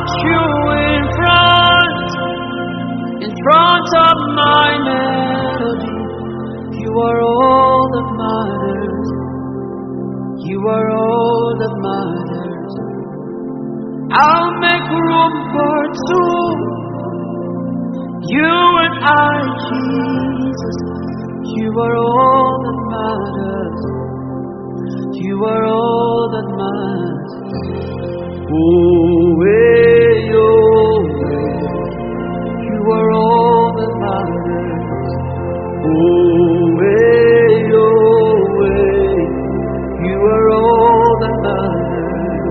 want you in front of my melody. You are all that matters. You are all that matters. I'll make room for two. You and I, Jesus. You are all that matters. You are all that matters. Oh, hey, oh, hey. You are all that matters. Oh, hey, oh, hey. You are all that matters.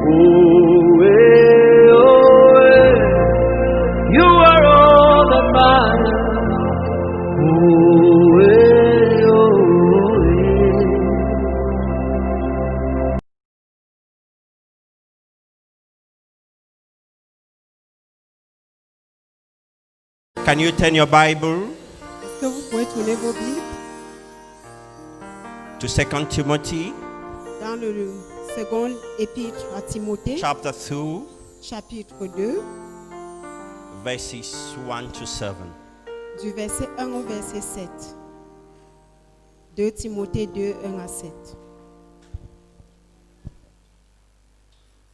Oh, hey, oh, hey. You are all that matters. Oh, hey, oh, hey. Can you turn your Bible Est-ce que vous pouvez tourner vos Bibles to 2 Timothy dans le second épître à Timothée, chapter 2, chapitre 2, verses 1 to 7. du verset 1 au verset 7. 2 Timothée 2, 1 à 7.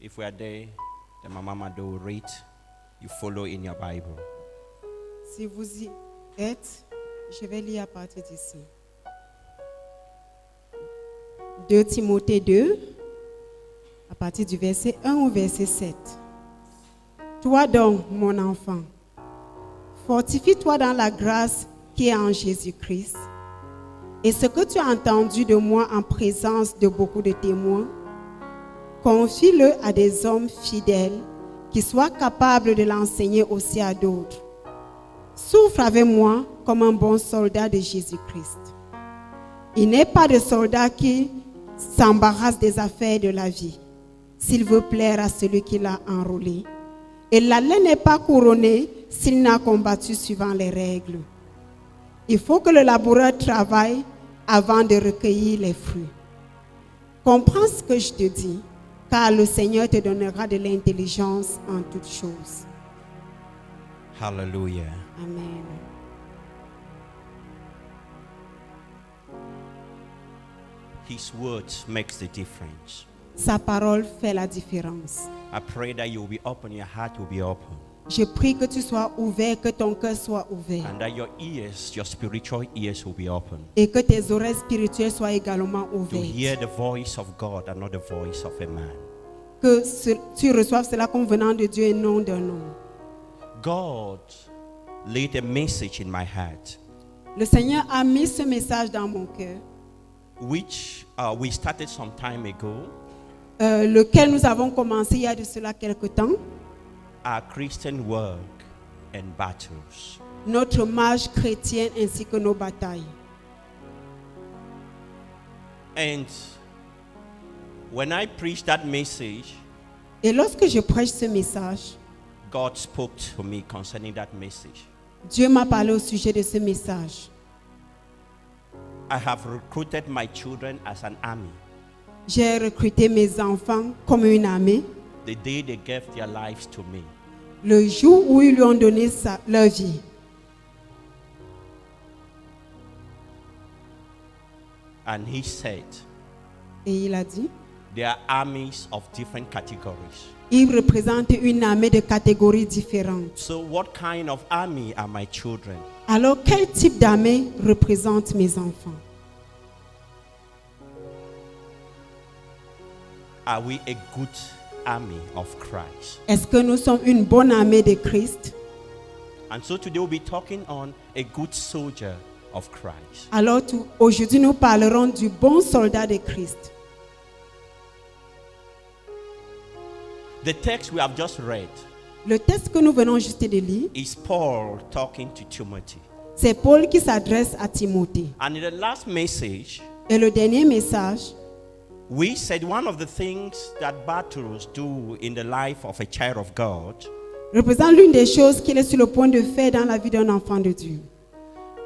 If we are there, the Mama Mado will read. You follow in your Bible. Si vous y êtes, je vais lire à partir d'ici. 2 Timothée 2, à partir du verset 1 au verset 7. Toi donc, mon enfant, fortifie-toi dans la grâce qui est en Jésus-Christ. Et ce que tu as entendu de moi en présence de beaucoup de témoins, confie-le à des hommes fidèles qui soient capables de l'enseigner aussi à d'autres. Souffre avec moi comme un bon soldat de Jésus-Christ. Il n'est pas de soldat qui s'embarrasse des affaires de la vie, s'il veut plaire à celui qui l'a enrôlé. Et la laine n'est pas couronnée s'il n'a combattu suivant les règles. Il faut que le laboureur travaille avant de recueillir les fruits. Comprends ce que je te dis, car le Seigneur te donnera de l'intelligence en toutes choses. Hallelujah. Amen. His word makes the difference. Sa parole fait la différence. I pray that you will be open, your heart will be open, Je prie que tu sois ouvert, que ton cœur soit ouvert and that your ears, your spiritual ears, will be open et que tes oreilles spirituelles soient également to hear ouvertes. the voice of God and not the voice of a man. Que tu reçoives cela comme venant de Dieu et non d'un homme. God laid a message in my heart, Le Seigneur a mis ce message dans mon cœur, which we started some time ago. lequel nous avons commencé il y a de cela quelque temps. Our Christian work and battles. Notre marche chrétienne ainsi que nos batailles. And when I preached that message, Et lorsque je prêche ce message, God spoke to me concerning that message. Dieu m'a parlé au sujet de ce message. I have recruited my children as an army. J'ai recruté mes enfants comme une armée. The day they gave their lives to me, Le jour où ils lui ont donné leur vie. and he said, Et il a dit, there are armies of different categories. il représente une armée de catégories différentes. So what kind of army are my children? Alors, quel type d'armée représente mes enfants? Are we a good army of Christ? Est-ce que nous sommes une bonne armée de Christ? And so today we'll be talking on a good soldier of Christ. Alors, aujourd'hui, nous parlerons du bon soldat de Christ. The text we have just read Le texte que nous venons juste de lire, is Paul talking to Timothy. c'est Paul qui s'adresse à Timothée. And in the last message, Et le dernier message, we said one of the things that battles do in the life of a child of God représente l'une des choses qu'il est sur le point de faire dans la vie d'un enfant de Dieu.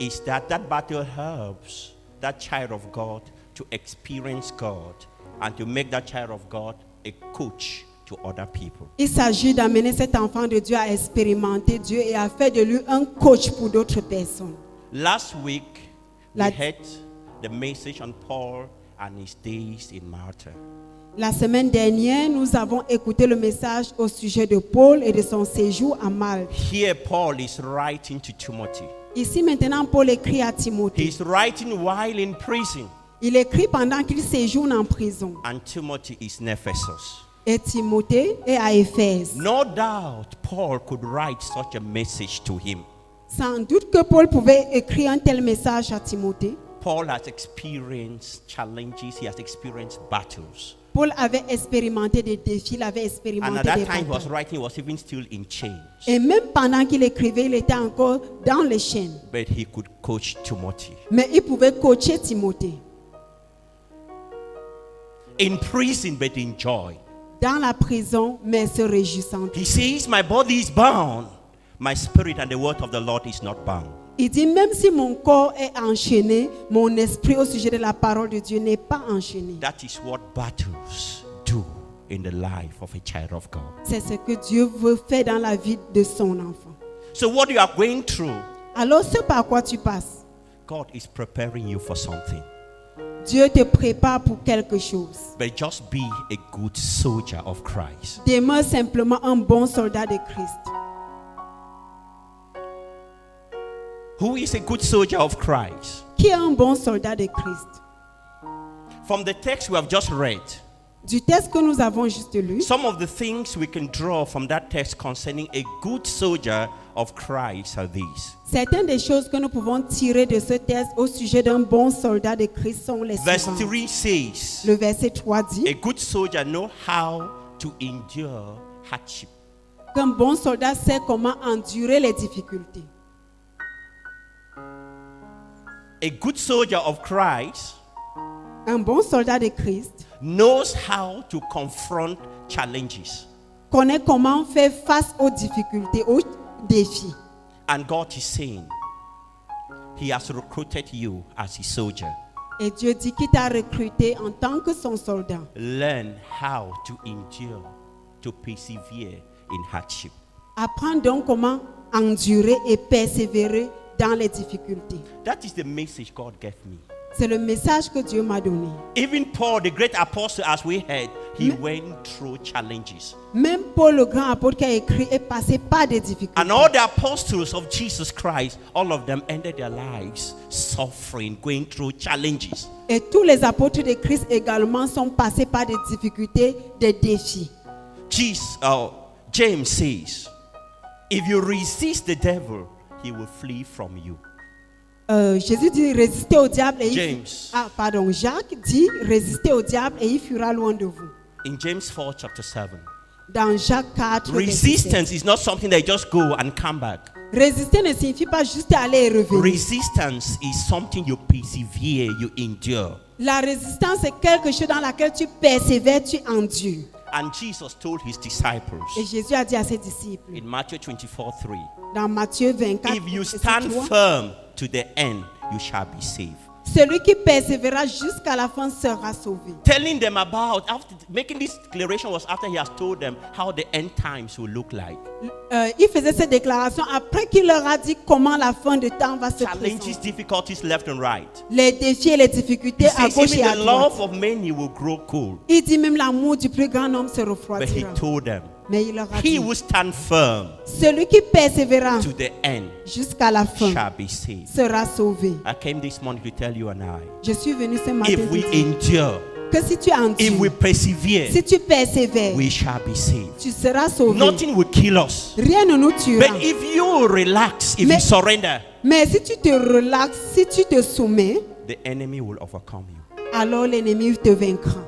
is that battle helps that child of God to experience God and to make that child of God a coach to to other people. Il s'agit d'amener cet enfant de Dieu à expérimenter Dieu et à faire de lui un coach pour d'autres personnes. Last week, we La- heard the message on Paul and his days in Malta. La semaine dernière, nous avons écouté le message au sujet de Paul et de son séjour à Malte. Here, Paul is writing to Timothy. Ici maintenant, Paul écrit à Timothée. He's writing while in prison, Il écrit pendant qu'il séjourne en prison. and Timothy is in Ephesus. Et Timothée est à Éphèse. No doubt, Paul could write such a message to him. Sans doute que Paul pouvait écrire un tel message à Timothée. Paul has experienced challenges, he has experienced battles. Paul avait expérimenté des défis, il avait And expérimenté at that des time he was batailles. writing, he was even still in chains. Et même pendant qu'il écrivait, il était encore dans les chaînes. But he could coach Timothy. Mais il pouvait coacher Timothée. In prison, but in joy. Dans la prison, mais se réjouissant. He says, my body is bound, my spirit and the word of the Lord is not bound. Il dit, même si mon corps est enchaîné, mon esprit au sujet de la parole de Dieu n'est pas enchaîné. That is what battles do in the life of a child of God. C'est ce que Dieu veut faire dans la vie de son enfant. So what you are going through, Alors, ce par quoi tu passes, God is preparing you for something. Dieu te prépare pour quelque chose. But just be a good soldier of Christ. Demeure simplement un bon soldat de Christ. Who is a good soldier of Christ? Qui est un bon soldat de Christ? From the text we have just read, Du texte que nous avons juste lu, some of the things we can draw from that text concerning a good soldier of Christ are these. certaines des choses que nous pouvons tirer de ce texte au sujet d'un bon soldat de Christ sont les Verse suivantes. 3 says, Le verset 3 dit a good soldier knows how to endure hardship. qu'un bon soldat sait comment endurer les difficultés. A good soldier of Christ Un bon soldat de Christ knows how to confront challenges. connaît comment faire face aux difficultés, aux défis. And God is saying, He has recruited you as a soldier. Et Dieu dit qu'il t'a recruté en tant que son soldat. Learn how to endure, to persevere in hardship. Apprends donc comment endurer et persévérer dans les difficultés. That is the message God gave me. C'est le message que Dieu m'a donné. Even Paul, the great apostle, as we heard, he went through challenges. Même Paul, le grand apôtre qui a écrit, est passé par des difficultés. And all the apostles of Jesus Christ, all of them ended their lives suffering, going through challenges. Et tous les apôtres de Christ également sont passés par des difficultés, des défis. James says, if you resist the devil, he will flee from you. Jésus dit résistez au diable et Jacques dit résistez au diable et il fuira loin de vous. In James 4 chapter 7, Dans Jacques 4, resistance is not something that you just go and come back. résister ne signifie pas juste aller et revenir. Resistance is something you persevere, you endure. La résistance c'est quelque chose dans laquelle tu persévères, tu endures. And Jesus told his disciples Et Jésus a dit à ses disciples in Matthew 24:3, dans Matthieu 24, if you verset stand 3, firm to the end, you shall be saved. celui qui persévérera jusqu'à la fin sera sauvé. Telling them about, after making this declaration was after he has told them how the end times will look like. Il faisait cette déclaration après qu'il leur a dit comment la fin de temps va se Challenges, présenter. difficulties left and right. Les défis et les difficultés He à says gauche et even à the droite. love of many will grow cold. Il dit même l'amour du plus grand homme se But he refroidira. told them, Mais il leur a he dit, who stand firm celui qui persévérera to the end jusqu'à la fin shall be saved. sera sauvé. I came this morning to tell you and I, Je suis venu ce matin if we te dire endure, que si tu if we endures, persevere, si tu persévères, we shall be saved. tu seras sauvé. Nothing will kill us. Rien ne nous tuera. But if you relax, if Mais- you surrender, Mais si tu te relaxes, si tu te soumets, the enemy will overcome you. alors l'ennemi te vaincra.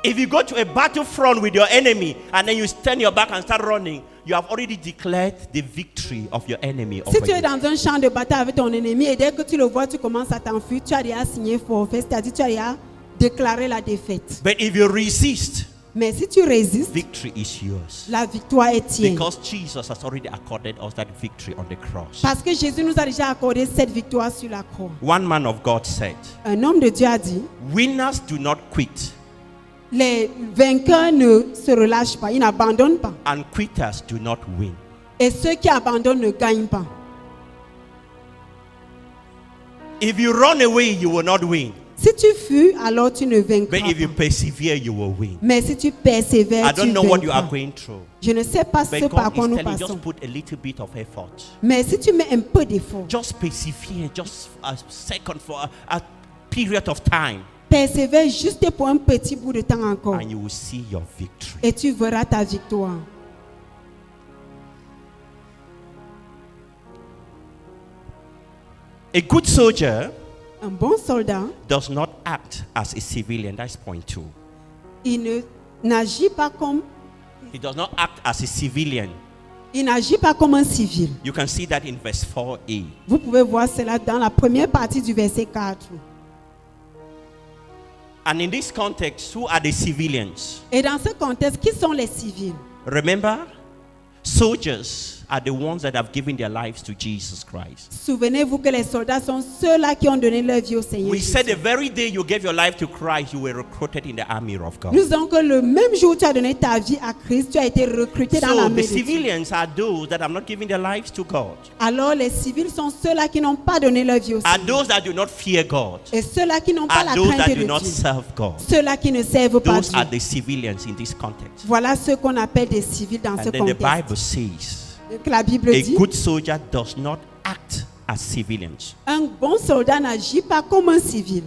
If you go to a battlefront with your enemy and then you turn your back and start running, you have already declared the victory of your enemy Si over tu es you. dans un champ de bataille avec ton ennemi et dès que tu le vois, tu commences à t'enfuir, tu as déjà signé forfait, c'est-à-dire tu as déjà déclaré la défaite. But if you resist, Mais si tu résistes, victory is yours. la victoire est tienne. Because Jesus has already accorded us that victory on the cross. Parce que Jésus nous a déjà accordé cette victoire sur la croix. One man of God said, Un homme de Dieu a dit, winners do not quit Les vainqueurs ne se relâchent pas, ils n'abandonnent pas. And quitters do not win. Et ceux qui abandonnent ne gagnent pas. If you run away, you will not win. Si tu fuis, alors tu ne vaincras But if you pas. persevere, you will win. Mais si tu persévères, I tu don't know what you are vaincras. going through. Je ne sais pas ce But par God quoi is nous telling you, passons. just put a little bit of effort. Mais si tu mets un peu d'effort, Just persevere, just a second for a period of time. persévère juste pour un petit bout de temps encore. And you will see your victory. Et tu verras ta victoire. A good soldier Un bon soldat, does not act as a civilian. That's point 2. n'agit pas comme, He does not act as a civilian. il n'agit pas comme un civil. You can see that in verse 4a. Vous pouvez voir cela dans la première partie du verset 4. And in this context, who are the civilians? Et dans ce contexte, qui sont les civils? Remember, soldiers are the ones that have given their lives to Jesus Christ. Souvenez-vous que les soldats sont ceux-là qui ont donné leur vie au Seigneur. We Jésus. said the very day you gave your life to Christ, you were recruited in the army of God. Nous disons que le même jour où tu as donné ta vie à Christ, tu as été recruté dans So l'armée the de Dieu. civilians are those that have not given their lives to God. Alors les civils sont ceux-là qui n'ont pas donné leur vie au Are Seigneur. those that do not fear God. Et ceux-là qui n'ont pas Are la those that crainte do de not Dieu. serve God. Ceux-là qui ne servent pas Those Dieu. are the civilians in this context. Voilà ceux qu'on appelle des civils dans ce And then the contexte. Bible says Que la Bible a dit, good soldier does not act as civilians. un bon soldat n'agit pas comme un civil.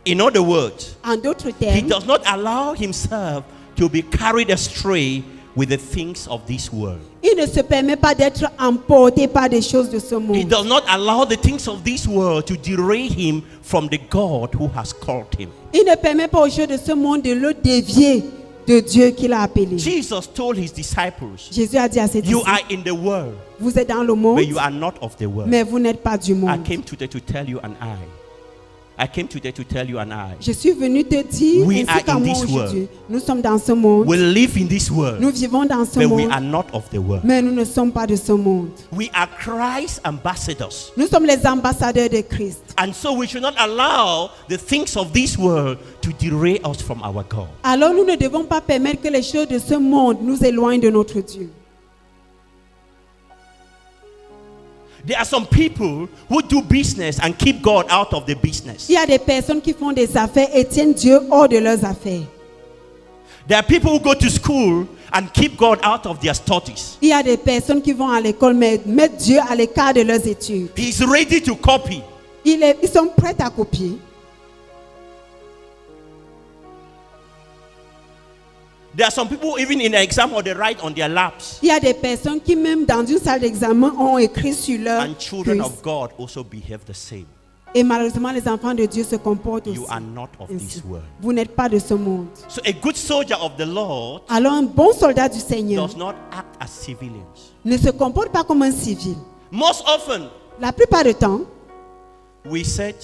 In other words, En d'autres he termes, does not allow himself to be carried astray with the things of this world. il ne se permet pas d'être emporté par des choses de ce He monde. does not allow the things of this world to derail him from the God who has called him. Il ne permet pas aux choses de ce monde de le dévier de Dieu qu'il a appelé. Jesus told his disciples, Jésus a dit à ses you disciples, are in the world, vous êtes dans le monde, but you are not of the world. mais vous n'êtes pas du I monde. came today to tell you and I came today to tell you and I Je suis venu te dire, We ainsi are qu'à in moi this aujourd'hui, nous sommes dans ce monde, will live in this world, nous vivons dans ce but we monde, are not of the world. mais nous ne sommes pas de ce monde. We are Christ's ambassadors. Nous sommes les ambassadeurs de Christ. And so we should not allow the things of this world to derail us from our God. Alors nous ne devons pas permettre que les choses de ce monde nous éloignent de notre Dieu. There are some people who do business and keep God out of the business. Il y a des personnes qui font des affaires et tiennent Dieu hors de leurs affaires. There are people who go to school and keep God out of their studies. Il y a des personnes qui vont à l'école mais mettent Dieu à l'écart de leurs études. He's ready to copy. Ils sont prêts à copier. There are some people even in the exam or they write on their laps. Il y a des personnes qui même dans une salle d'examen ont écrit sur leur And children cuisse. of God also behave the same. Et malheureusement les enfants de Dieu se comportent aussi You are not of ainsi. this world. Vous n'êtes pas de ce monde. So a good soldier of the Lord Alors un bon soldat du Seigneur does not act as civilians. ne se comporte pas comme un civil. Most often, La plupart du temps, we said,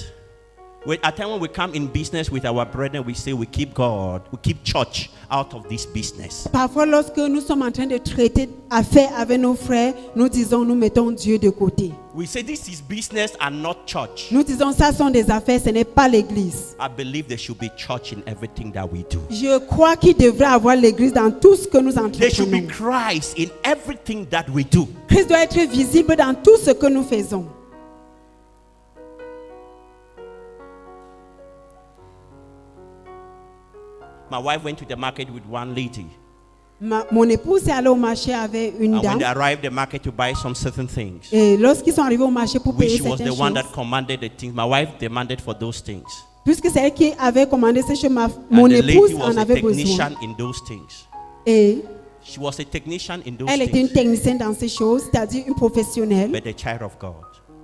at time when we come in business with our brethren, we say we keep God, we keep church out of this business. parfois lorsque nous sommes en train de traiter affaires avec nos frères, nous disons nous mettons Dieu de côté. We say this is business and not church. Nous disons ça sont des affaires, ce n'est pas l'église. I believe there should be church in everything that we do. Je crois qu'il devrait avoir l'église dans tout ce que nous There should be entreprenons. Christ in everything that we do. Christ doit être visible dans tout ce que nous faisons. My wife went to the market with one lady. Mon épouse est allée au marché avec une And when dame. they arrived at the market to buy some certain things, Et lorsqu'ils sont arrivés au marché pour payer which was certaines the one choses, that commanded the things, my wife demanded for those things. puisque c'est elle qui avait commandé ces choses, mon And the épouse lady was en a avait besoin. technician in those things. Et She was a technician in those elle était une things, technicienne dans ces choses, c'est-à-dire une professionnelle, but a child of God.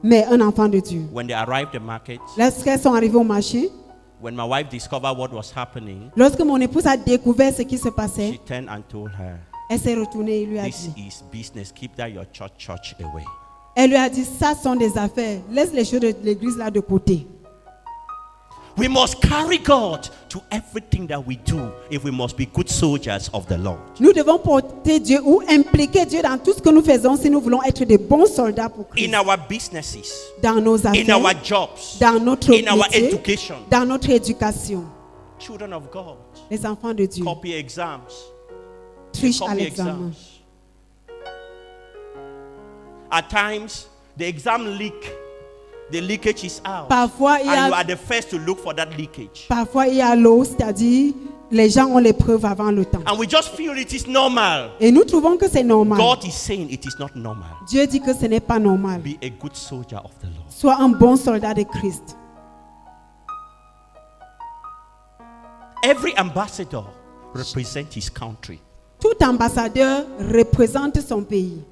mais un enfant de Dieu. When they arrived at the market, Lorsqu'elles sont arrivées au marché, when my wife discovered what was happening, lorsque mon épouse a découvert ce qui se passait, she turned and told her, elle s'est retournée et lui a "This dit, is business. Keep that your church away." elle lui a dit, ça sont des affaires, laisse les choses de l'église là de côté. We must carry God to everything that we do if we must be good soldiers of the Lord. Nous devons porter Dieu ou impliquer Dieu dans tout ce que nous faisons si nous voulons être des bons soldats pour Christ. In our businesses, Dans nos in affaires, our jobs, dans notre in our métier, education. dans notre éducation. Children of God, Les enfants de Dieu copy exams. trichent à Copy l'examen. exams. At times, the exam leak. The leakage is out. Parfois, il y And you a, are the first to look for that leakage. parfois, il y a l'eau, c'est-à-dire les gens ont les preuves avant le temps. And we just feel it is normal. Et nous trouvons que c'est normal. God is saying it is not normal. Dieu dit que ce n'est pas normal. Be a good soldier of the Lord. Sois un bon soldat de Christ. Every ambassador represents his country. Tout ambassadeur représente son pays.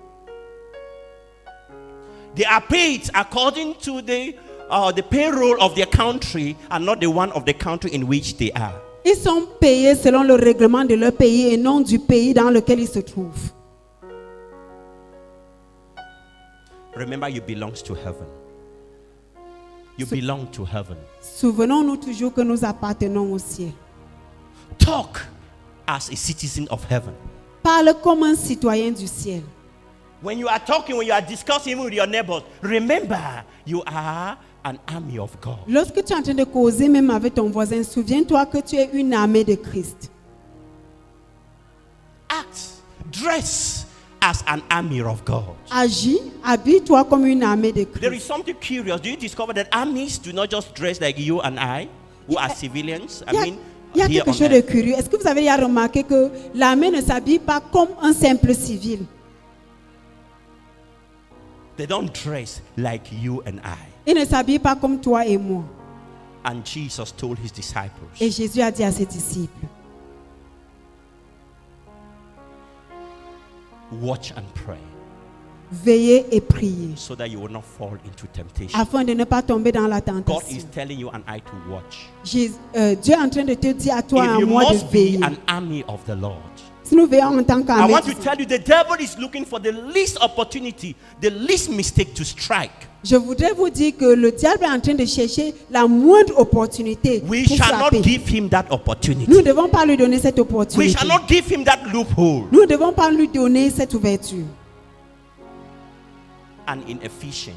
They are paid according to the payroll of their country and not the one of the country in which they are. Ils sont payés selon le règlement de leur pays et non du pays dans lequel ils se trouvent. Remember, you belong to heaven. You belong to heaven. Souvenons-nous toujours que nous appartenons au ciel. Talk as a citizen of heaven. Parle comme un citoyen du ciel. When you are talking, when you are discussing with your neighbors, remember you are an army of God. Lorsque tu es en train de causer même avec ton voisin, souviens-toi que tu es une armée de Christ. Act, dress as an army of God. Agis, habille-toi comme une armée de There is Christ. something curious. Do you discover that armies do not just dress like you and I, who are civilians? I mean, Il y a here quelque on chose de earth. curieux. Est-ce que vous avez déjà remarqué que l'armée ne s'habille pas comme un simple civil? They don't dress like you and I. Ils ne s'habillent pas comme toi et moi. And Jesus told his Et disciples, Jésus a dit à ses disciples, watch and pray veillez et priez, so that you will not fall into temptation. afin de ne pas tomber dans la God is tentation. telling you and I to watch. Dieu est en train de te dire à toi et If à you moi de must be veiller. an army of the Lord, Si nous veillons en tant I qu'armée, want to tell you the devil is looking for the least opportunity, the least mistake to strike. je voudrais vous dire que le diable est en train de chercher la moindre opportunité We pour shall not frapper. give him that Nous opportunity. ne devons pas lui donner cette We opportunité. shall not give him that loophole. Nous ne devons pas lui donner cette ouverture. And in Ephesians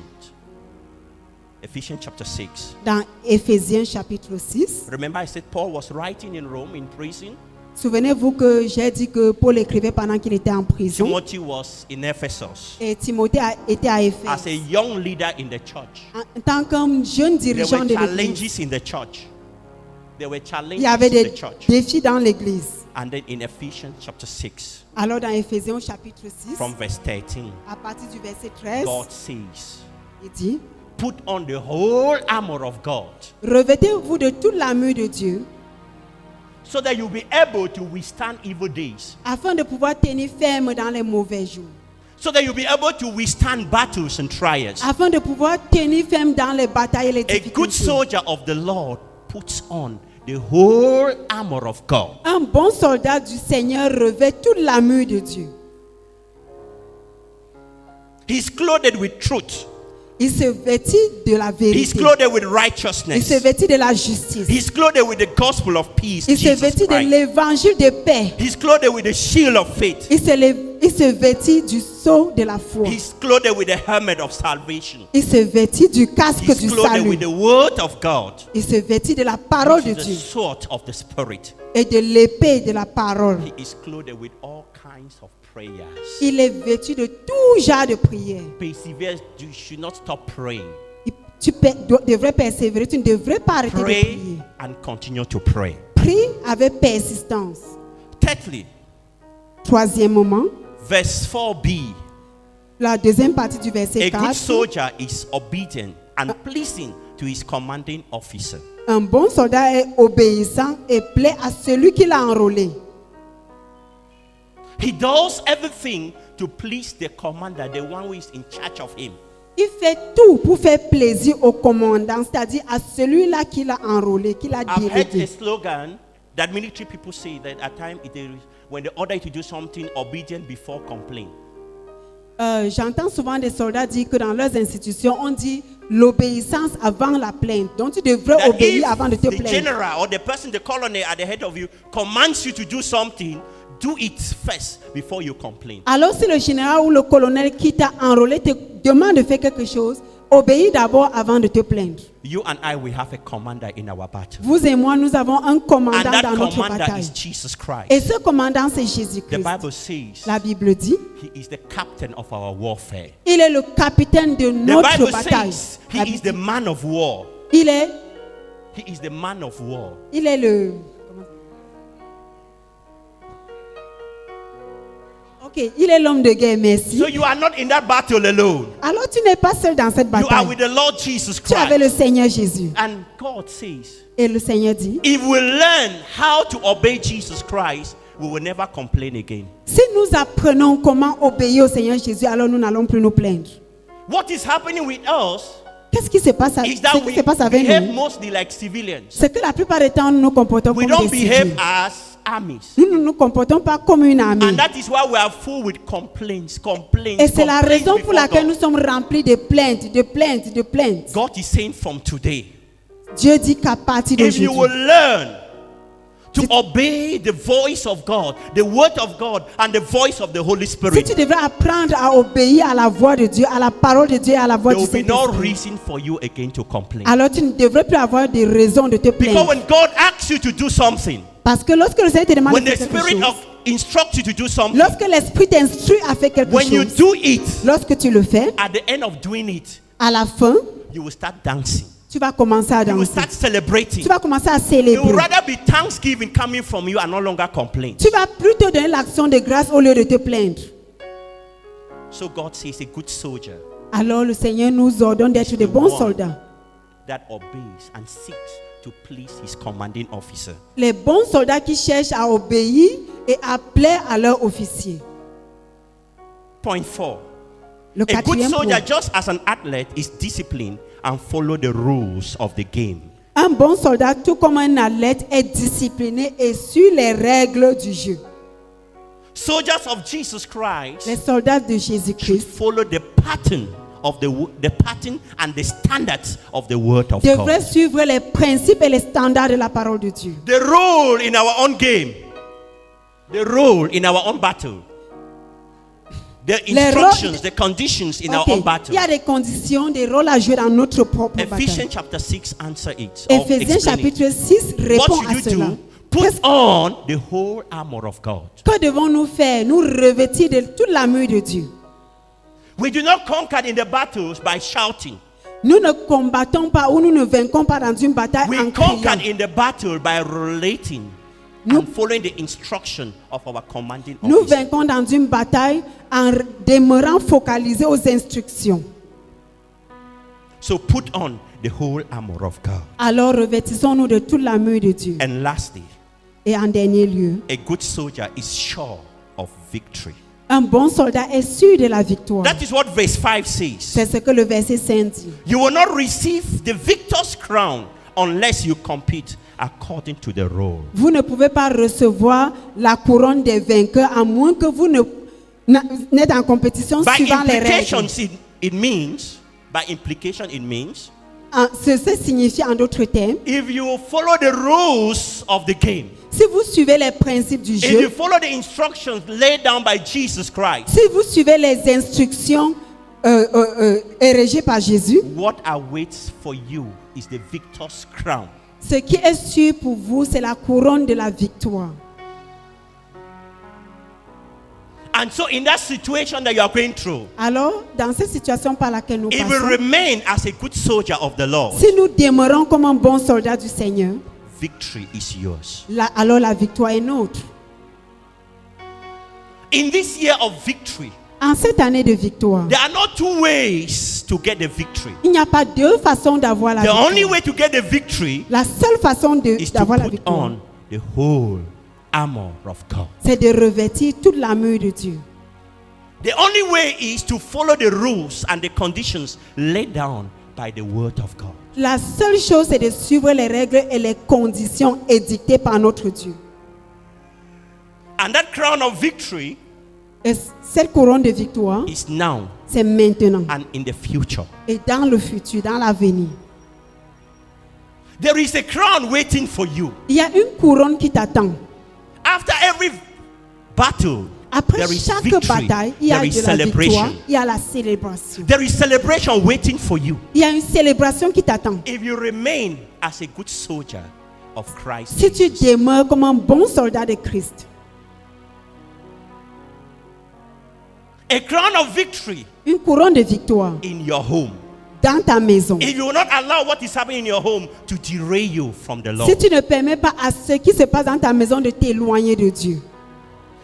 chapter 6, Dans Éphésiens chapitre 6, remember I said Paul was writing in Rome in prison. souvenez-vous que j'ai dit que Paul écrivait pendant qu'il était en prison. Timothy was in Ephesus Et Timothée était à as a Éphèse. young leader in the church. En tant qu'un jeune There dirigeant were de l'église, challenges in the church. There were il challenges y avait in des the church. défis dans l'église. And then in Ephesians chapter 6, Alors dans Éphésiens chapitre 6, from verse 13, à partir du verset 13, God says, il dit, put on the whole armor of God revêtez-vous de toute l'armure de Dieu, so that you'll be able to withstand evil days. afin de pouvoir tenir ferme dans les mauvais jours, So that you'll be able to withstand battles and trials. afin de pouvoir tenir ferme dans les batailles et les A good difficultés. soldier of the Lord puts on the whole armor of God. Un bon soldat du Seigneur revêt toute l'armure de Dieu. He's clothed with truth. Il se vêtit de la He's vérité. clothed with Il se righteousness. vêtit de la justice. He's clothed with the gospel of peace, Il se Jesus vêtit de Christ. l'évangile de paix. He's clothed with the shield of faith. Il se vêtit du sceau de la foi. He's clothed with the helmet of salvation. Il se vêtit du casque He's du clothed salut. with the word of God. Il se vêtit de la parole de The Dieu sword of the Spirit. et de l'épée de la parole. He is clothed with all kinds of prayers. Il est vêtu de tout genre de prières. Persevere. You should not stop praying. Tu devrais persévérer, tu ne devrais pas arrêter de Pray prier. and continue to pray. Prie avec persistance. Thirdly, Troisième moment, verse 4b. la deuxième partie du A verset good 4. soldier is obedient and pleasing to his commanding officer. Un bon soldat est obéissant et plaît à celui qui l'a enrôlé. He does everything to please the commander, the one who is in charge of him. Il fait tout pour faire plaisir au commandant, c'est-à-dire à celui-là qui l'a enrôlé, qui l'a I've heard a délégué. slogan that military people say that at times when they order you to do something, obedient before complaint. J'entends souvent des soldats dire que dans leurs institutions, on dit l'obéissance avant la plainte. Donc tu devrais That obéir avant de if te the plaindre. general or the person, the colonel at the head of you commands you to do something, do it first before you complain. Alors si le général ou le colonel qui t'a enrôlé te demande de faire quelque chose, Obéis d'abord avant de te plaindre. You and I, we have a commander in our battle. Vous et moi, nous avons un And commandant that dans notre commander bataille. is Jesus Christ. Et ce commandant, c'est The Jésus-Christ. Bible says La Bible dit, he is the captain of our warfare. il est le capitaine de The notre Bible bataille. says La he is Bible the dit, man of war. Il est le... Ok, il est l'homme de guerre, merci. So you are not in that battle alone. Alors tu n'es pas seul dans cette You are bataille. with the Lord Jesus Tu es avec Christ. le Seigneur Jésus. And God says, Et le Seigneur dit, if we learn how to obey Jesus Christ, we will never complain again. si nous apprenons comment obéir au Seigneur Jésus, alors nous n'allons plus nous plaindre. What is happening with us Qu'est-ce qui se passe, is that ce qui we se passe avec behave nous? mostly like civilians. C'est que la plupart du temps, nous nous comportons We comme don't des behave civils. as armies. Nous ne nous comportons pas comme une armée. And that is why we are full with complaints. Et c'est la raison pour before laquelle God. nous sommes remplis de plaintes, de plaintes, de plaintes. God is saying from today, Dieu dit qu'à partir if you will d'aujourd'hui, learn to obey the voice of God, the word of God, and the voice of the Holy si Spirit, tu devrais apprendre à obéir à la voix de Dieu, à la parole de Dieu et à la voix there du will be no Saint-Esprit, reason for you again to complain. alors tu ne devrais plus avoir de raison de te Because plaindre. when God asks you to do something, Parce que lorsque le Seigneur te demande when de the faire quelque Spirit chose, instructs you to do something, lorsque l'Esprit t'instruit à faire quelque when you chose, do it, lorsque tu le fais, at the end of doing it, à la fin, you will start dancing. tu vas commencer à You will danser. start celebrating. Tu vas commencer à It will célébrer. rather be thanksgiving coming from you and no longer complain. Tu vas plutôt donner l'action de grâce au lieu de te plaindre. So God says a good soldier Alors le Seigneur nous ordonne d'être de bons soldats. that obeys and seeks to please his commanding officer. Les bons soldats qui cherchent à obéir et à plaire à leur officier. Point 4. Le A good quatrième soldier, point. just as an athlete, is disciplined and follow the rules of the game. Un bon soldat, tout comme un athlète, est discipliné et suit les règles du jeu. Soldiers of Jesus Christ Les soldats de should Jésus-Christ follow the pattern of the pattern and the standards of the word of devraient God. suivre les principes et les standards de la parole de Dieu. The role in our own game, the role in our own battle, the instructions, the conditions in our Ok. own battle. Il y a des conditions, des rôles à jouer dans notre propre Ephesians bataille. chapter 6 answer it. or Éphésiens explain it. chapitre 6 répond What à should you cela. do? Put on the whole armor of God. Que devons-nous faire? Nous revêtir de toute l'armure de Dieu. We do not conquer in the battles by shouting. Nous ne combattons pas ou nous ne vainquons pas dans une bataille We en conquer criant. in the battle by relating Nous- and following the instruction of our commanding Nous officer. vainquons dans une bataille en demeurant focalisés aux instructions. So put on the whole armor of God. Alors revêtissons-nous de toute l'armure de Dieu. And lastly, Et en dernier lieu, a good soldier is sure of victory. un bon soldat est sûr de la victoire. That is what verse 5 says. C'est ce que le verset 5 dit. You will not receive the victor's crown unless you compete according to the role. Vous ne pouvez pas recevoir la couronne des vainqueurs à moins que vous n'êtes en compétition By suivant les règles. implication, it means, Ceci signifie en d'autres termes, if you follow the rules of the game, si vous suivez les principes du if you jeu, follow the instructions laid down by Jesus Christ, si vous suivez les instructions érigées par Jésus, what awaits for you is the victor's crown. ce qui est sûr pour vous, c'est la couronne de la victoire. And so in that situation that you are going through, Alors, dans cette situation par laquelle nous if we passons, remain as a good soldier of the Lord, si nous demeurons comme un bon soldat du Seigneur, victory is yours. alors la victoire est nôtre. In this year of victory, En cette année de victoire, there are not two ways to get the victory. il n'y a pas deux façons d'avoir la The victoire. only way to get the victory La seule façon is to d'avoir la put victoire, on the whole armor of God. c'est de revêtir toute l'armure de Dieu. The only way is to follow the rules and the conditions laid down by the word of God. La seule chose, c'est de suivre les règles et les conditions édictées par notre Dieu. And that crown of victory Et cette couronne de victoire, is now c'est maintenant and in the future. et dans le futur, dans l'avenir. There is a crown waiting for you. Il y a une couronne qui t'attend. After every battle, Après there is chaque victory, bataille, il y a there is de la victoire, celebration. il y a la célébration. There is celebration waiting for you. Il y a une célébration qui t'attend. If you remain as a good soldier of Christ. Si tu Jesus. demeures comme un bon soldat de Christ. A crown of victory Une couronne de victoire in your home. dans ta maison. If you will not allow what is happening in your home to derail you from the Lord. Si tu ne permets pas à ce qui se passe dans ta maison de t'éloigner de Dieu.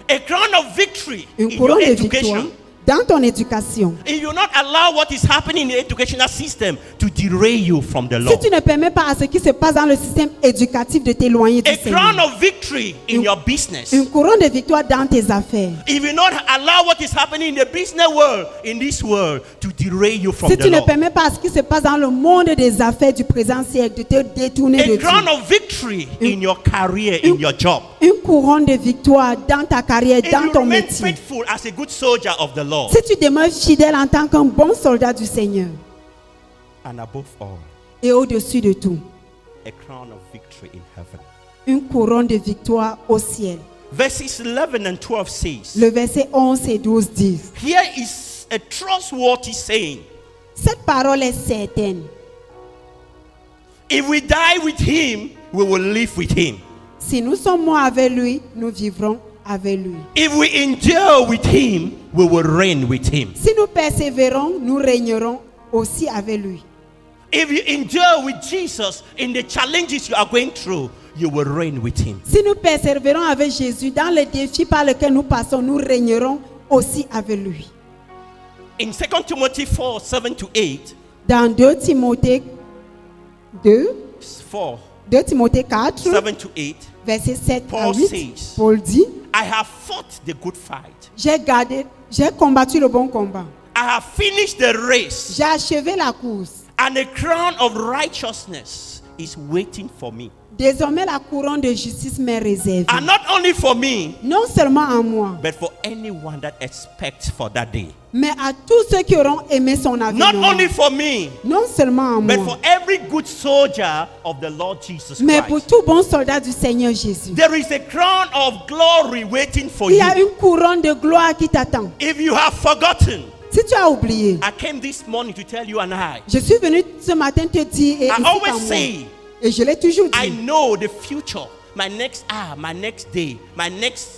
A crown of victory in Une your couronne de victoire education. dans ton éducation. If you will not allow what is happening in the educational system to derail you from the Si Lord. tu ne permets pas à ce qui se passe dans le système éducatif de t'éloigner du A crown Seigneur. of victory in your business. Une couronne de victoire dans tes affaires. If you not allow what is happening in the business world, in this world, to derail you from Si the tu ne Lord. permets pas à ce qui se passe dans le monde des affaires du présent siècle de te détourner de A crown Dieu. of victory in your career, in your job. Une couronne de victoire dans ta carrière, If dans you ton remain métier. faithful as a good soldier of the Lord. Si tu demeures fidèle en tant qu'un bon soldat du Seigneur. And above all, Et au-dessus de tout, a crown of victory in heaven. une couronne de victoire au ciel. Verses 11 and 12 says, Le verset 11 et 12 disent, here is a trustworthy saying. cette parole est certaine. If we die with him, we will live with him. Si nous sommes morts avec lui, nous vivrons avec lui. If we endure with him, we will reign with him. Si nous persévérons, nous régnerons aussi avec lui. If you endure with Jesus in the challenges you are going through, you will reign with him. Si nous persévérons avec Jésus dans les défis par lesquels nous passons, nous régnerons aussi avec lui. In 2 Timothy 4, 7 to 8, Dans 2 Timothée 4, 4, 7 to 8, verset 7 à Paul 8, says, Paul dit, I have fought the good fight. j'ai combattu le bon combat. I have finished the race, J'ai achevé la course. and a crown of righteousness is waiting for me. Désormais, la couronne de justice m'est réservée. And not only for me, Non seulement à moi, but for anyone that expects for that day. mais à tous ceux qui auront aimé son Not avènement. only for me, Non seulement à but moi, for every good soldier of the Lord Jesus mais pour Christ. tout bon soldat du Seigneur Jésus. There is a crown of glory waiting for Il y a you. une couronne de gloire qui t'attend. If you have forgotten, Si tu as oublié, I came this morning to tell you and I je suis venu ce matin te dire, et, ici à always moi, say, et je l'ai toujours I dit, know the future, my next hour, my next day, my next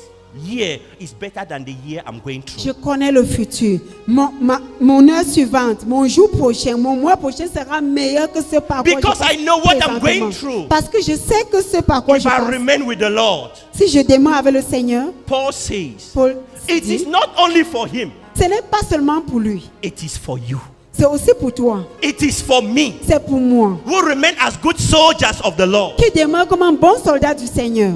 year is better than the year I'm going je through. connais le futur. Mon heure suivante, mon jour prochain, mon mois prochain sera meilleur que ce par quoi je Because passe I know what I'm présentement. going through. Parce que je sais que ce par quoi If je I passe, remain with the Lord, si je demeure avec le Seigneur, Paul says, Paul it dit, is not only for him, ce n'est pas seulement pour lui, it is for you. c'est aussi pour toi, It is for me c'est pour moi, who remain as good soldiers of the Lord. qui demeure comme un bon soldat du Seigneur.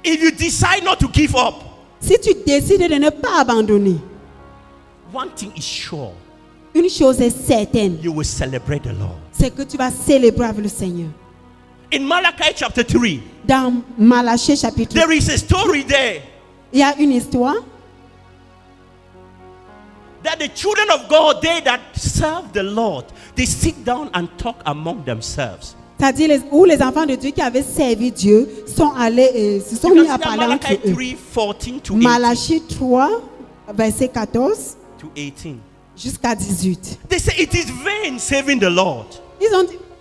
If you decide not to give up, Si tu décides de ne pas abandonner, one thing is sure, une chose est certaine, you will celebrate the Lord. c'est que tu vas célébrer avec le Seigneur. In Malachi chapter 3, Dans Malachie chapitre, there is a story there il y a une histoire that the children of God, they that serve the Lord, they sit down and talk among themselves. c'est-à-dire où les enfants de Dieu qui avaient servi Dieu sont allés et se sont You mis can à see that parler entre Malachi eux. 3, 14 to 18. Malachie 3, verset 14 To 18. jusqu'à 18. They say it is vain serving the Lord.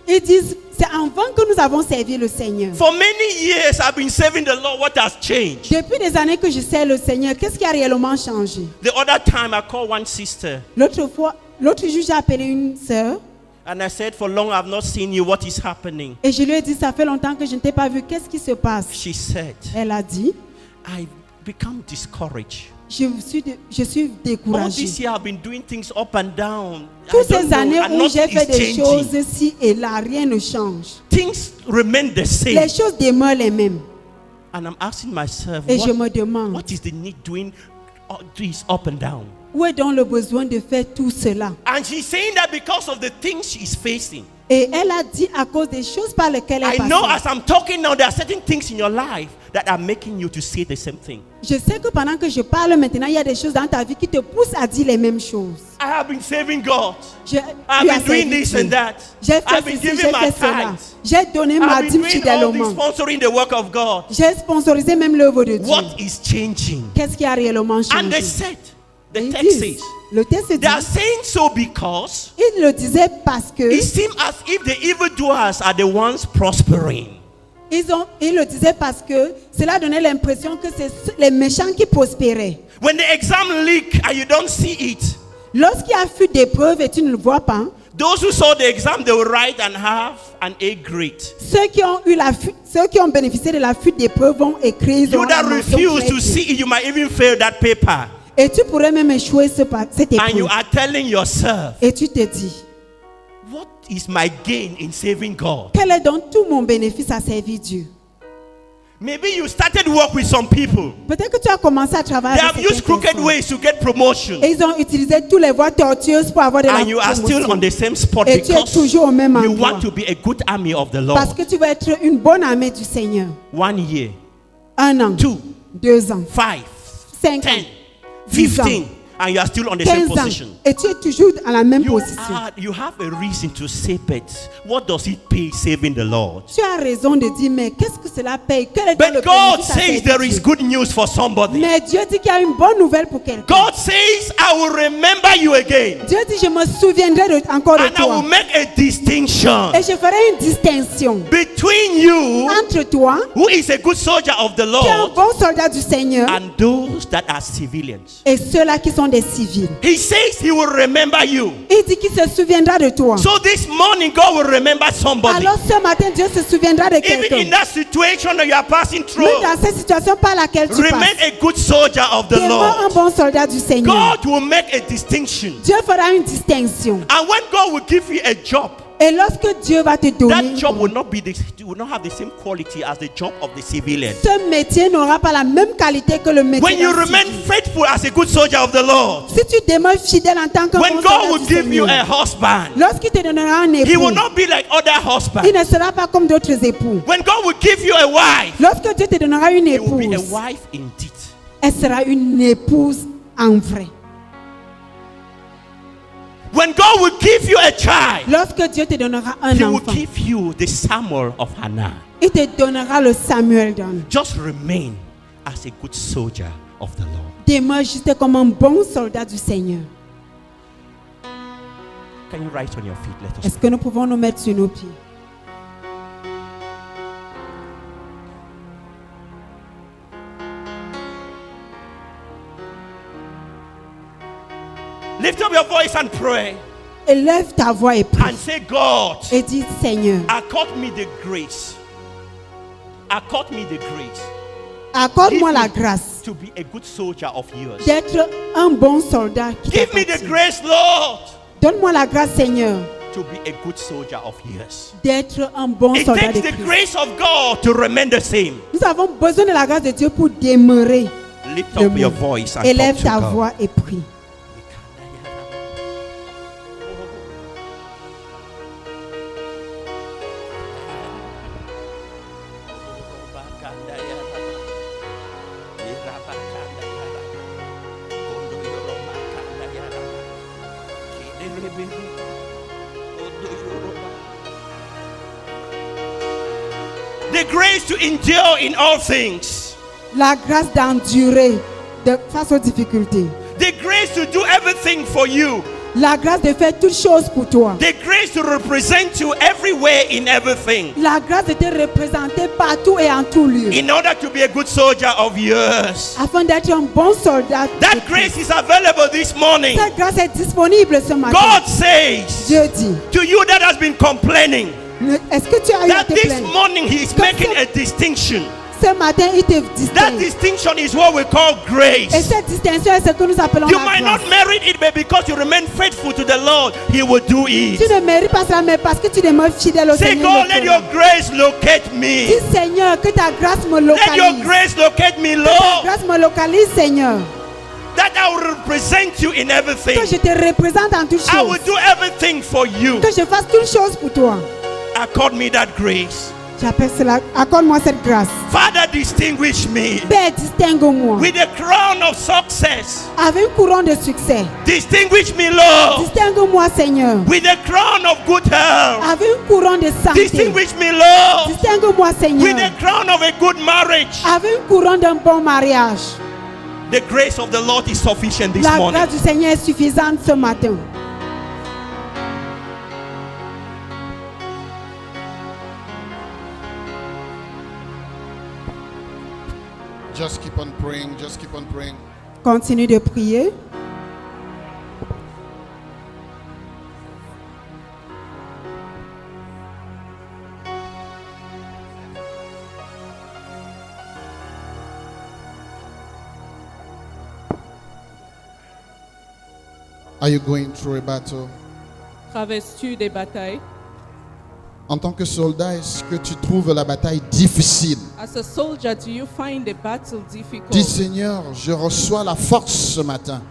Ils disent, c'est en vain que nous avons servi le Seigneur. For many years I've been serving the Lord. What has changed? Depuis des années que je sers le Seigneur, qu'est-ce qui a réellement changé? The other time I called one sister L'autre jour, j'ai appelé une sœur and I said, for long I've not seen you. What is happening? et je lui ai dit, ça fait longtemps que je ne t'ai pas vu, qu'est-ce qui se passe? She said, Elle a dit, I've become discouraged. je suis All découragée. this year I've been doing things up and down. I Toutes don't ces know, années and où j'ai nothing fait is des changing. choses ci et là, rien ne change. Things remain the same. Les choses demeurent les mêmes. And I'm asking myself, Et je me demande, what is the need doing all this up and down? où est donc le besoin de faire tout cela? And she's saying that because of the things she's facing. Et elle a dit à cause des choses par lesquelles elle I know passait. as I'm talking now, there are certain things in your life that are making you to say the same thing. Je sais que pendant que je parle maintenant, il y a des choses dans ta vie qui te poussent à dire les mêmes choses. I have been serving God. Je, I've tu as been doing servi this Dieu. and that. J'ai I've fait been ceci, j'ai giving my fait cela. tithes. J'ai donné ma I've been dîme doing all this, fidèlement. sponsoring the work of God. J'ai sponsorisé même l'œuvre de Dieu. What is changing? Qu'est-ce qui a réellement And they changé? said, the Ils text disent, says, le texte dit, they are saying so because il le disait parce que it seems as if the evildoers are the ones prospering. ils le disaient parce que cela donnait l'impression que c'est les méchants qui prospéraient. When the exam leak and you don't see it, Lorsqu'il y a eu des preuves et tu ne le vois pas, those who saw the exam, they will write and have an A grade. ceux qui ont eu la fuite, ceux qui ont bénéficié de la fuite des preuves vont écrire. Ils You auront that la mention refuse to crédit. see it, you might even fail that paper. Et tu pourrais même échouer cette And you épreuve. are telling yourself, Et tu te dis, what is my gain in saving God? quel est donc tout mon bénéfice à servir Dieu? Maybe you started work with some people. Peut-être que tu as commencé à travailler They avec have used certaines crooked personnes. ways to get promotion. Et ils ont utilisé toutes les voies tortueuses pour avoir de la And you are still promotion. on the same spot Et tu es because toujours au même you endroit. want to be a good army of the Parce Lord. que tu vas être une bonne armée du Seigneur. 1 year, 1 an, 2, 2 ans, 5, 5 ans, 10, 10 ans, 15, and you are still on the same 15 ans. position. Et tu es toujours à la même position. You have a reason to say, but what does it pay saving the Lord? Tu as raison de dire, mais qu'est-ce que cela paye? Quel est donc le But God bénéfice à says servir there is Dieu? good news for somebody. Mais Dieu dit qu'il y a une bonne nouvelle pour quelqu'un. God says, I will remember you again. Dieu dit, je me souviendrai encore de And I will toi. make a distinction Et je ferai une distinction between you, entre toi, who is a good soldier of the qui est un Lord, bon soldat du Seigneur, and those that are civilians. et ceux-là qui sont des civils. He says he will remember you. Il dit qu'il se souviendra de toi. So this morning, God will remember somebody. Alors ce matin, Dieu se souviendra de Even in quelqu'un. that situation that you are passing through, Même dans cette situation par laquelle tu remain passes. a good soldier of the Demeure un Lord. bon soldat du Seigneur. God will make a distinction. Dieu fera une distinction. And when God will give you a job, Et lorsque Dieu va te donner, that job will not have the same quality as the job of the civilian. ce métier n'aura pas la même qualité que le métier When you d'un remain civil. faithful as a good soldier of the Lord, Si tu demeures fidèle en tant que when bon God soldat will du give you a Seigneur, husband, lorsqu'il te donnera un He époux, will not be like other husbands. il ne sera pas comme d'autres époux. When God will give you a wife, Lorsque Dieu te donnera une it will be a épouse, wife indeed. elle sera une épouse en vrai. When God will give you a child, Lorsque Dieu te donnera un He will enfant, give you the Samuel of Hannah. il te donnera le Samuel d'Anne. Just remain as a good soldier of the Lord. Demeure juste comme un bon soldat du Seigneur. Can you rise on your feet? Let us. Est-ce que nous pouvons nous mettre sur nos pieds? Lift up your voice and pray. Élève ta voix et prie. And say, God, Et dis, Seigneur, accord me the grace. Accord me the grace accorde-moi Give la me grâce to be a good soldier of yours. d'être un bon soldat qui Give me the t'appartient. grace, Lord, Donne-moi la grâce, Seigneur, to be a good soldier of yours. d'être un bon It soldat de takes the Christ. grace of God to remain the same. Nous avons besoin de la grâce de Dieu pour demeurer. Lift le up your monde. voice and Élève talk ta to God. voix et prie. The grace to endure in all things. La grâce d'endurer face aux difficultés. The grace to do everything for you. La grâce de faire toutes choses pour toi. The grace to represent you everywhere in everything. La grâce de te représenter partout et en tout lieu. In order to be a good soldier of yours. Afin d'être un bon soldat. de That Christ. grace is available this morning. Cette grâce est disponible ce matin. God says Dieu dit, to you that has been complaining est-ce que tu as eu à that te this plaindre? morning He is making a distinction. Ce matin, il te That distingue. distinction is what we call Et grace. cette distinction est ce que nous appelons You la might grâce. not merit it, but because you remain faithful to the Lord, He will do Tu it. ne mérites pas ça, mais parce que tu demeures fidèle au Say, Seigneur. God, le let fera. your grace locate me. Dis, Seigneur, que ta grâce me Let your localise. grace locate me, Que ta Lord. grâce me localise, Seigneur. that I will represent you in everything. Que je te représente en toutes I will choses. do everything for you. Que je fasse toutes choses pour toi. Accord me that grace. J'appelle cela, accorde-moi cette grâce. Father, distinguish me Père, distingue-moi. with the crown of success. Avec une couronne de succès. Distinguish me, Lord, Distingue-moi, Seigneur. with the crown of good health. Avec une couronne de santé. Distinguish me, Lord, Distingue-moi, with Seigneur. the crown of a good marriage. Avec une couronne d'un bon mariage. The grace of the Lord is sufficient this La morning. grâce du Seigneur est suffisante ce matin. Just keep on praying. Just keep on praying. Continue de prier. Are you going through a battle? Traverses-tu des batailles? En tant que soldat, est-ce que tu trouves la bataille difficile? As a soldier, do you find the battle difficult? Dis Seigneur, je reçois la force ce matin.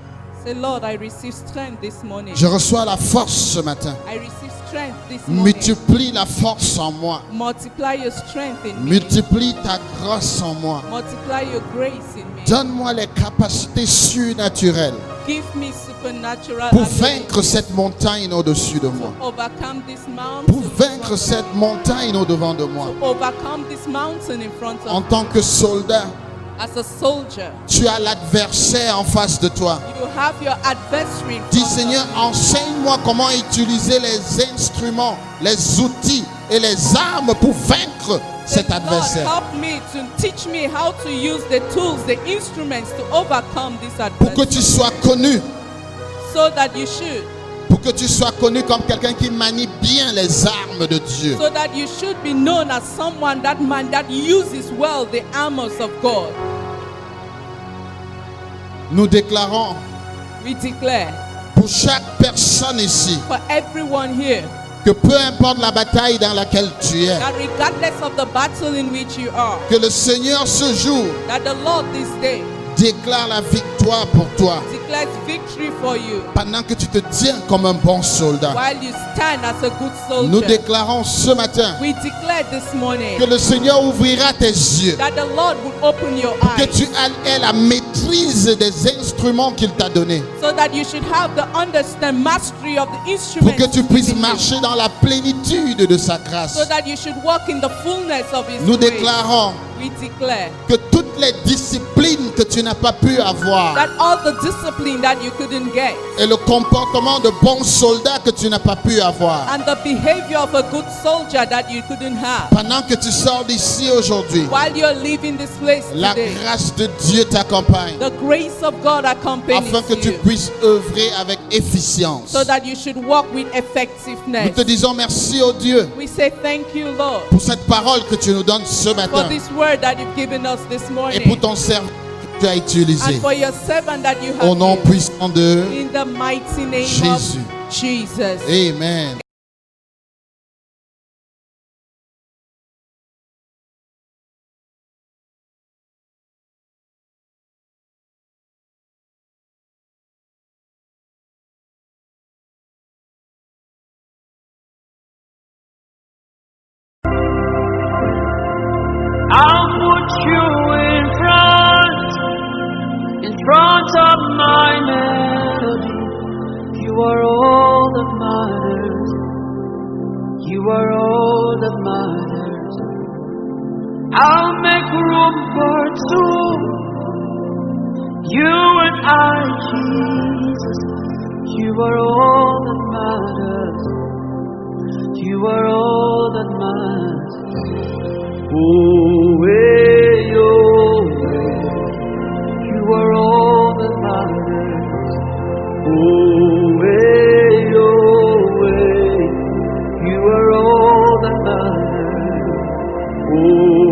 Say, Lord, I receive strength this morning. Je reçois la force ce matin. I receive strength this morning. Multiplie la force en moi. Multiply your strength in me. Multiplie ta grâce en moi. Multiply your grace in me. Donne-moi les capacités surnaturelles Give me supernatural pour ability vaincre cette montagne au-dessus de moi. to overcome this mountain. Pour vaincre cette montagne au-devant de moi. To overcome this mountain in front En of tant que soldat, as a soldier. tu as l'adversaire en face de toi. You have your adversary in Dis front Seigneur, of you. enseigne-moi comment utiliser les instruments, les outils et les armes pour vaincre cet Lord, adversaire. help me to teach me how to use the tools, the instruments to overcome this Pour que adversity. tu sois connu, So that you should. pour que tu sois connu comme quelqu'un qui manie bien les armes de Dieu. So that you should be known as someone that uses well the armors of God. Nous déclarons We declare pour chaque personne ici for everyone here que peu importe la bataille dans laquelle tu es, that regardless of the battle in which you are, que le Seigneur ce jour that the Lord this day déclare la victoire pour toi declares victory for you pendant que tu te tiens comme un bon soldat. while you stand as a good Nous soldier. déclarons ce matin We declare this morning que le Seigneur ouvrira tes yeux, that the Lord would open your que eyes tu aies la maîtrise des instruments qu'il t'a donnés, so that you should have the mastery of the pour instruments que tu puisses given you, marcher dans la plénitude de sa grâce. so that you should walk in the fullness of His Nous grace. déclarons We declare que toutes les disciplines que tu n'as pas pu avoir that all the discipline that you couldn't get et le comportement de bon soldat que tu n'as pas pu avoir, and the behavior of a good soldier that you couldn't have pendant que tu sors d'ici aujourd'hui, while you're leaving this place la today, grâce de Dieu t'accompagne the grace of God accompanies afin que tu you puisses œuvrer avec efficience. so that you should walk with Nous effectiveness. te disons merci, oh Dieu, We say thank you, Lord, pour cette parole que tu nous donnes ce for matin this word that you've given us this et pour morning ton service que tu as utilisé. and for your servant that you Au have nom used. puissant de In the mighty name Jésus. of Jesus. Amen. I'll put you in front of my melody. You are all that matters. You are all that matters. I'll make room for two. You and I, Jesus. You are all that matters. You are all that matters. Oh, hey, oh, hey. You are all that matters. Oh, hey, oh, hey. You are all that matters. Oh,